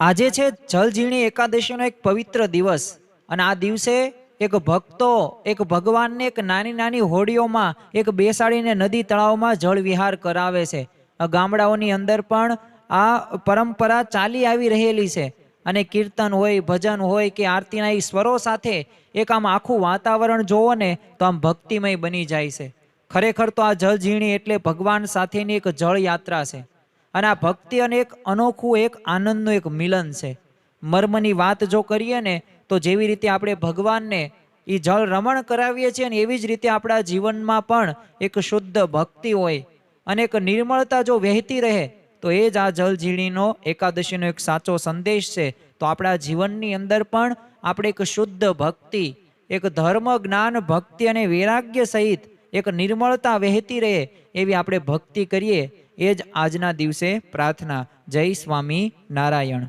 આજે છે જલઝીણી એકાદશીનો એક પવિત્ર દિવસ અને આ દિવસે એક ભક્તો એક ભગવાનને એક નાની નાની હોડીઓમાં એક બેસાડીને નદી તળાવમાં જળ વિહાર કરાવે છે. આ ગામડાઓની અંદર પણ આ પરંપરા ચાલી આવી રહેલી છે અને કીર્તન હોય, ભજન હોય કે આરતીના એ સ્વરો સાથે એક આમ આખું વાતાવરણ જોવો ને તો આમ ભક્તિમય બની જાય છે. ખરેખર તો આ જલઝીણી એટલે ભગવાન સાથેની એક જળ યાત્રા છે અને આ ભક્તિ અને એક અનોખું એક આનંદનું એક મિલન છે. મર્મની વાત જો કરીએ ને તો જેવી રીતે આપણે ભગવાનને એ જળ રમણ કરાવીએ છીએ ને એવી જ રીતે આપણા જીવનમાં પણ એક શુદ્ધ ભક્તિ હોય અને એક નિર્મળતા જો વહેતી રહે તો એ જ આ જલઝીણીનો એકાદશીનો એક સાચો સંદેશ છે. તો આપણા જીવનની અંદર પણ આપણે એક શુદ્ધ ભક્તિ, એક ધર્મ, જ્ઞાન, ભક્તિ અને વૈરાગ્ય સહિત એક નિર્મળતા વહેતી રહે એવી આપણે ભક્તિ કરીએ, એ જ આજના દિવસે પ્રાર્થના. જય સ્વામી નારાયણ.